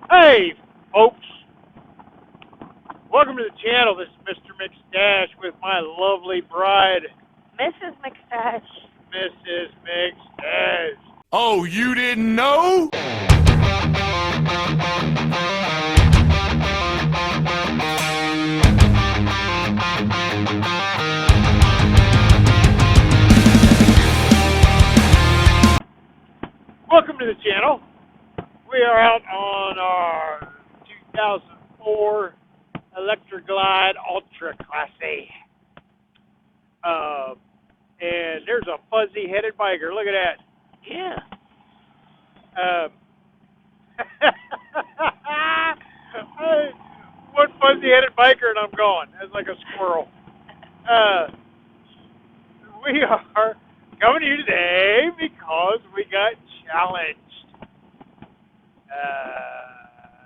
Hey, folks. Welcome to the channel. This is Mr. McStache with my lovely bride, Mrs. McStache. Mrs. McStache. Oh, you didn't know? Welcome to the channel. We are out on our 2004 Glide Ultra Class A. And there's a fuzzy-headed biker. Look at that. Yeah. One fuzzy-headed biker and I'm gone. That's like a squirrel. We are coming to you today because we got challenged.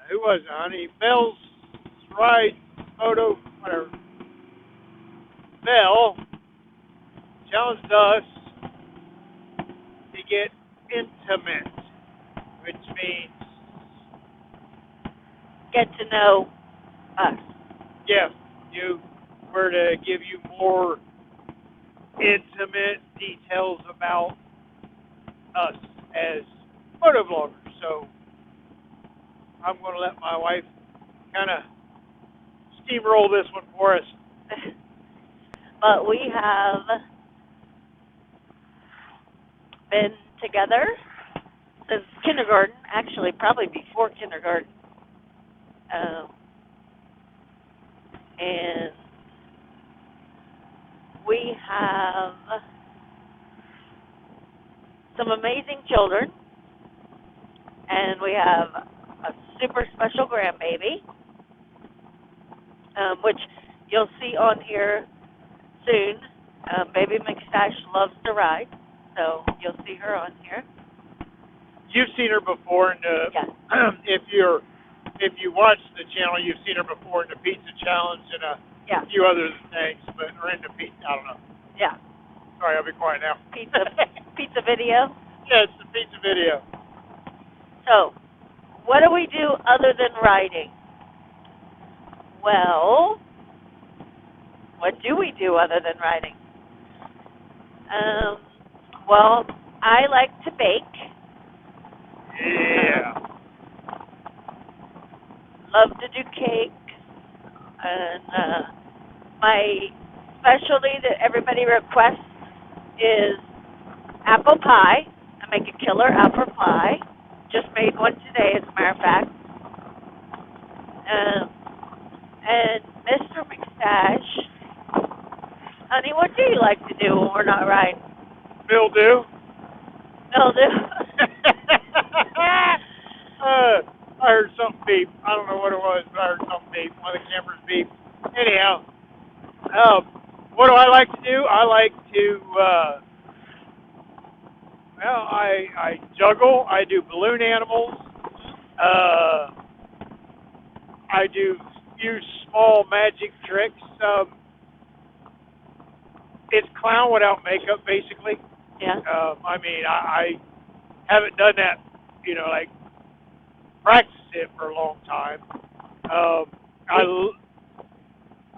Who was it, honey? Belle's Ride Photo, whatever. Belle challenged us to get intimate, which means Get to know us. yes, we're to give you more intimate details about us as photo vloggers. So I'm going to let my wife kind of steamroll this one for us. But we have been together since kindergarten, actually probably before kindergarten. And we have some amazing children, and we have a super special grandbaby, which you'll see on here soon. Baby McStache loves to ride, so you'll see her on here. You've seen her before, and Yes. if you watch the channel, you've seen her before in the pizza challenge and a Yeah. few other things, or in the pizza, I don't know. Yeah. Sorry, I'll be quiet now. Pizza video. Yeah, it's the pizza video. So, what do we do other than riding? Well, what do we do other than riding? Well, I like to bake. Yeah. Love to do cakes. And my specialty that everybody requests is apple pie. I make a killer apple pie. Just made one today, as a matter of fact. And Mr. McStache, honey, what do you like to do when we're not riding? Mildew. Mildew. I heard something beep. I don't know what it was, but I heard something beep. One of the cameras beep. Anyhow, what do I like to do? I like to, I juggle. I do balloon animals. I do use small magic tricks. It's clown without makeup, basically. Yeah. I mean, I haven't done that, like practice it for a long time. Go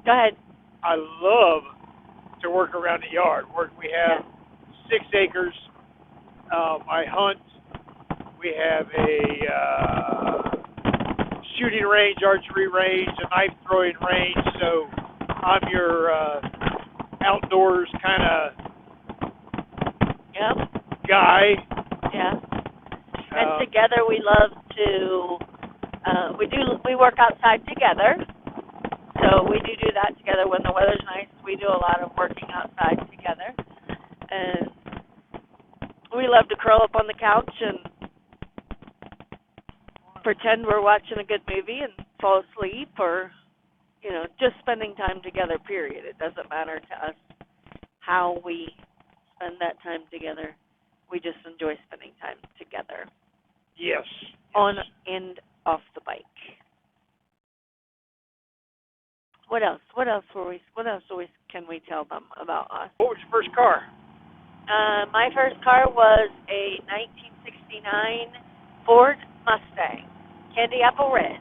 ahead. I love to work around the yard. We have 6 acres. I hunt. We have a shooting range, archery range, a knife throwing range. So I'm your outdoors kind of guy. Yeah. And together we love to we work outside together. So we do that together when the weather's nice. We do a lot of working outside together. And we love to curl up on the couch and pretend we're watching a good movie and fall asleep, or just spending time together, period. It doesn't matter to us how we spend that time together. We just enjoy spending time together. Yes. On and off the bike. What else can we tell them about us? What was your first car? My first car was a 1969 Ford Mustang. Candy apple red.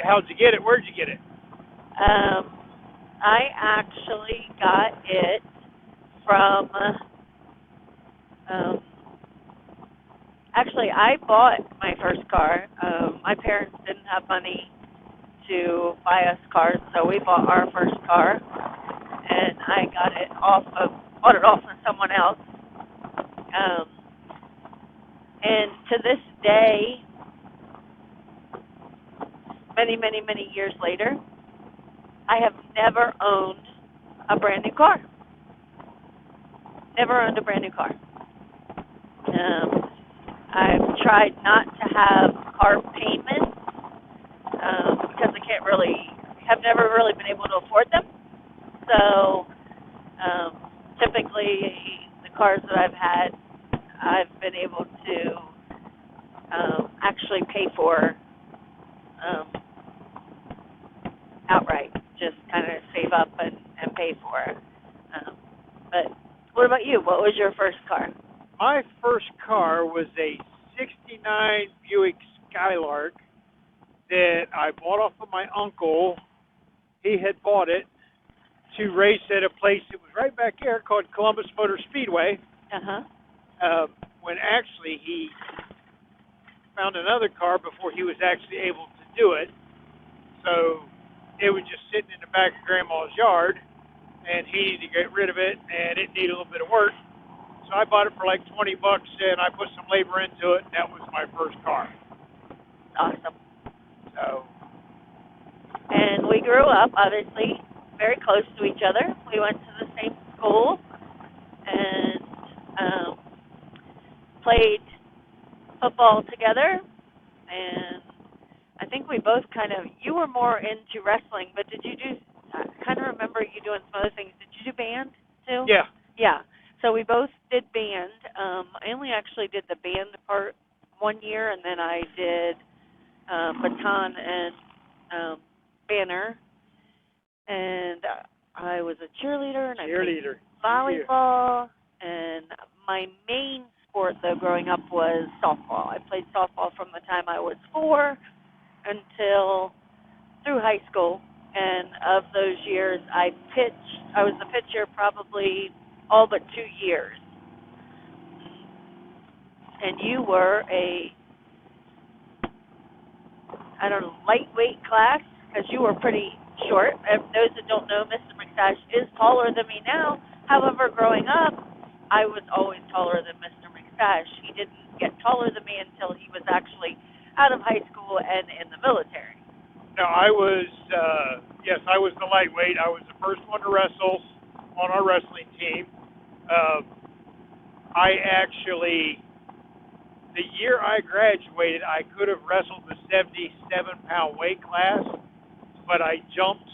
How'd you get it? Where'd you get it? I actually got it from, actually, I bought my first car. My parents didn't have money to buy us cars, so we bought our first car, and I bought it off of someone else. And to this day, many, many, many years later, I have never owned a brand new car. Never owned a brand new car. I've tried not to have car payments because have never really been able to afford them. So typically the cars that I've had, I've been able to actually pay for outright, just kind of save up and pay for it. But what about you? What was your first car? My first car was a '69 Buick Skylark that I bought off of my uncle. He had bought it to race at a place that was right back here called Columbus Motor Speedway. When actually he found another car before he was actually able to do it. So it was just sitting in the back of Grandma's yard, and he needed to get rid of it, and it needed a little bit of work. So I bought it for like $20, and I put some labor into it, and that was my first car. Awesome. So. And we grew up, obviously, very close to each other. We went to the same school and played football together. And I think we both you were more into wrestling, but did you I kind of remember you doing some other things. Did you do band too? Yeah. Yeah. So we both did band. I only actually did the band part 1 year, and then I did baton and banner. And I was a cheerleader, and I played volleyball. And my main sport, though, growing up was softball. I played softball from the time I was 4 until through high school. And of those years, I was the pitcher probably all but 2 years. And you were lightweight class, because you were pretty short. And those that don't know, Mr. McStache is taller than me now. However, growing up, I was always taller than Mr. McStache. He didn't get taller than me until he was actually out of high school and in the military. No, I was the lightweight. I was the first one to wrestle on our wrestling team. The year I graduated, I could have wrestled the 77-pound weight class, but I jumped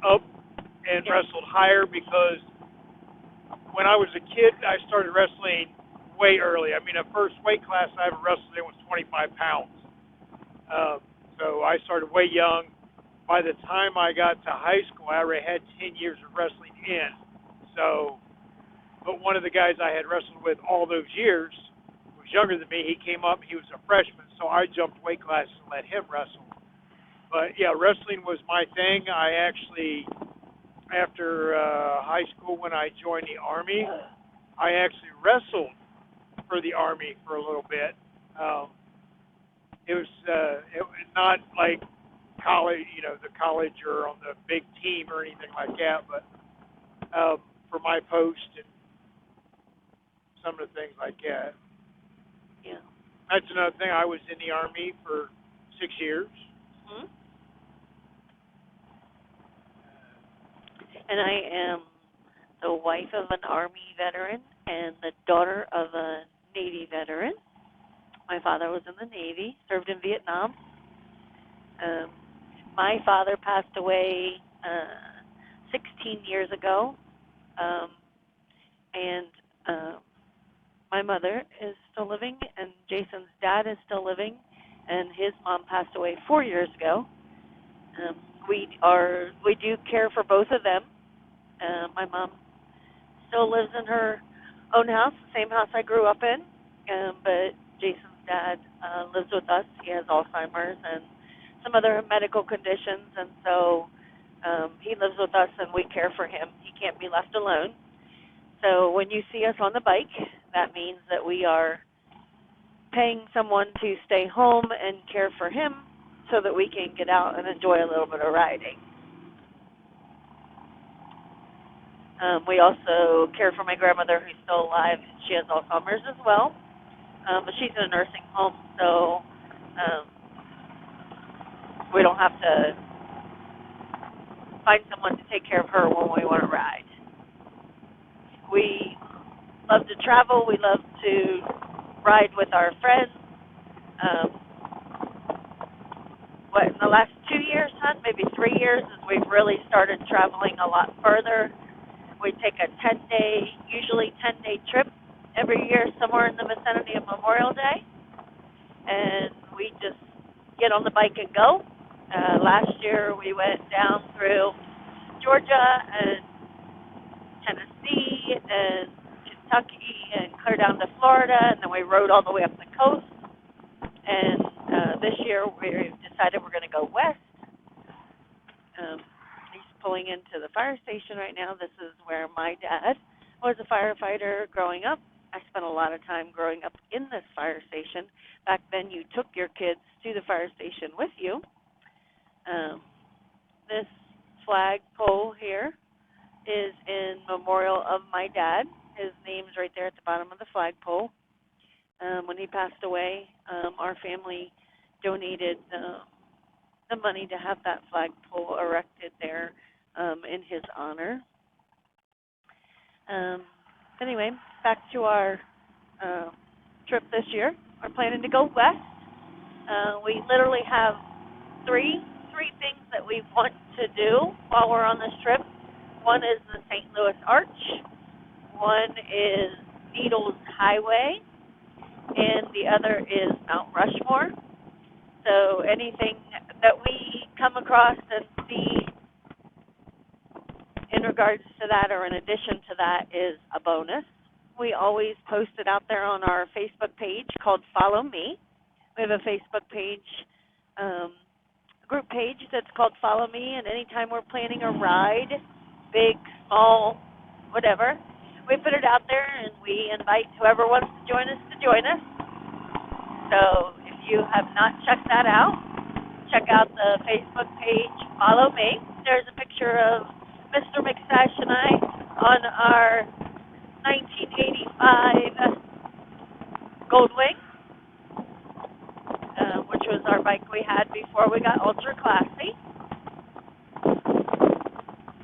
up and wrestled higher because when I was a kid, I started wrestling way early. I mean, the first weight class I ever wrestled in was 25 pounds. So I started way young. By the time I got to high school, I already had 10 years of wrestling in. So, but one of the guys I had wrestled with all those years was younger than me. He came up, he was a freshman, so I jumped weight classes and let him wrestle. But yeah, wrestling was my thing. I actually, after high school, when I joined the Army, I actually wrestled for the Army for a little bit. It was not like college, the college or on the big team or anything like that, but for my post and some of the things like that. Yeah. That's another thing. I was in the Army for 6 years. Mm-hmm. And I am the wife of an Army veteran and the daughter of a Navy veteran. My father was in the Navy, served in Vietnam. My father passed away 16 years ago, and my mother is still living, and Jason's dad is still living, and his mom passed away 4 years ago. We do care for both of them. My mom still lives in her own house, the same house I grew up in, but Jason's dad lives with us. He has Alzheimer's and some other medical conditions, and so he lives with us and we care for him. He can't be left alone. So when you see us on the bike, that means that we are paying someone to stay home and care for him so that we can get out and enjoy a little bit of riding. We also care for my grandmother who's still alive. She has Alzheimer's as well, but she's in a nursing home, so we don't have to find someone to take care of her when we want to ride. We love to travel. We love to ride with our friends. In the last 2 years, maybe 3 years, is we've really started traveling a lot further. We take a 10-day, usually 10-day trip every year somewhere in the vicinity of Memorial Day, and we just get on the bike and go. Last year we went down through Georgia and Tennessee and Kentucky and clear down to Florida, and then we rode all the way up the coast. And this year we decided we're going to go west. He's pulling into the fire station right now. This is where my dad was a firefighter growing up. I spent a lot of time growing up in this fire station. Back then you took your kids to the fire station with you. This flagpole here is in memorial of my dad. His name's right there at the bottom of the flagpole. When he passed away, our family donated the money to have that flagpole erected there in his honor. Anyway, back to our trip this year. We're planning to go west. We literally have three things that we want to do while we're on this trip. One is the St. Louis Arch. One is Needles Highway. And the other is Mount Rushmore. So anything that we come across and see in regards to that or in addition to that is a bonus. We always post it out there on our Facebook page called Follow Me. We have a Facebook page, group page that's called Follow Me, and anytime we're planning a ride, big, small, whatever, we put it out there and we invite whoever wants to join us to join us. So if you have not checked that out, check out the Facebook page, Follow Me. There's a picture of Mr. McStache and I on our 1985 Goldwing, which was our bike we had before we got ultra classy.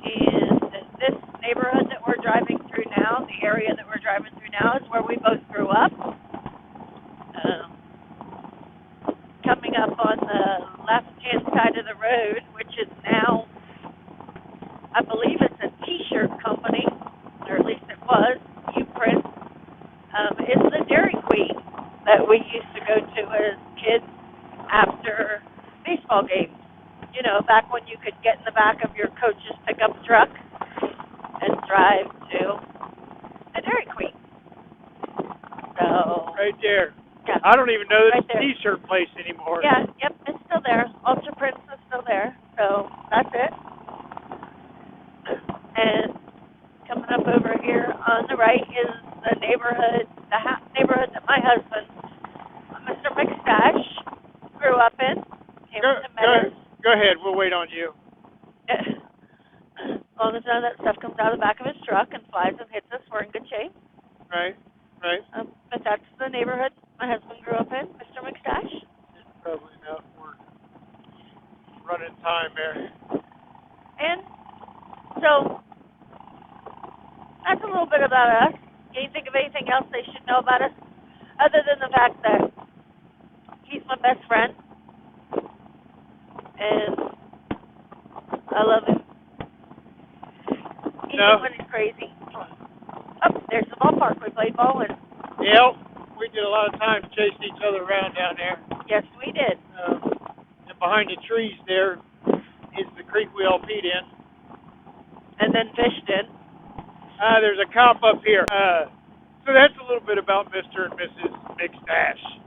And this neighborhood that we're driving through now, the area that we're driving through now, is where we both grew up. Coming up on the left-hand side of the road, which is now, I believe it's a T-shirt company, or at least it was, U-Print, is the Dairy Queen that we used to go to as kids after baseball games. You know, back when you could get in the back of your coach's pickup truck and drive to a Dairy Queen. So Right there. Yeah. I don't even know this Right T-shirt place anymore. Yeah, yep, it's still there. Ultra Prince is still there. So that's it. And coming up over here on the right is the neighborhood, neighborhood that my husband, Mr. McStache, grew up in. Go ahead. We'll wait on you. As long as none of that stuff comes out of the back of his truck and flies and hits us, we're in good shape. Right. But that's the neighborhood my husband grew up in, Mr. McStache. It's probably enough. We're running time there. And so that's a little bit about us. Can you think of anything else they should know about us other than the fact that he's my best friend and I love him even when he's crazy. Oh, there's the ballpark. We played ball in. Yep. We did a lot of time chasing each other around down there. Yes, we did. And behind the trees there is the creek we all peed in. And then fished in. There's a cop up here. So that's a little bit about Mr. and Mrs. McStache.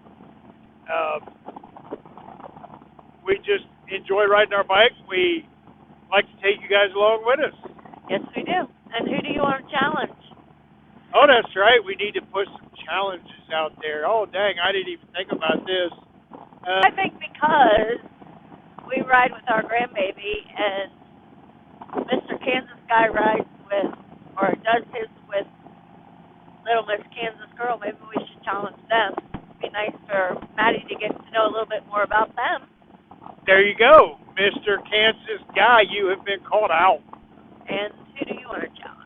We just enjoy riding our bike. We like to take you guys along with us. Yes, we do. And who do you want to challenge? Oh, that's right. We need to put some challenges out there. Oh, dang, I didn't even think about this. I think because we ride with our grandbaby and Mr. Kansas Guy rides with, or does his with Little Miss Kansas Girl, maybe we should challenge them. It'd be nice for Maddie to get to know a little bit more about them. There you go. Mr. Kansas Guy, you have been called out. And who do you want to challenge?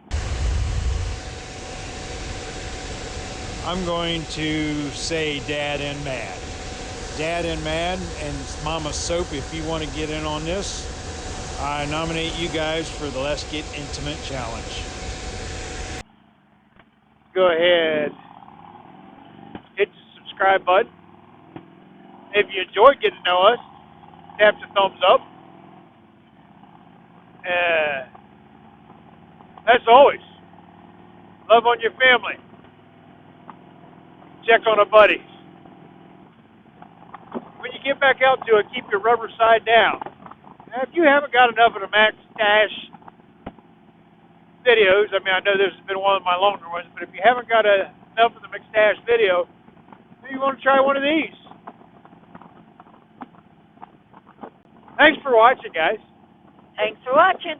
I'm going to say Dad and Mad. Dad and Mad and Mama Soap, if you want to get in on this, I nominate you guys for the Let's Get Intimate Challenge. Go ahead. Hit the subscribe button. If you enjoyed getting to know us, tap the thumbs up. As always, love on your family. Check on our buddies. When you get back out to it, keep your rubber side down. Now, if you haven't got enough of the McStache videos, I mean, I know this has been one of my longer ones, but if you haven't got enough of the McStache video, maybe you want to try one of these. Thanks for watching, guys. Thanks for watching.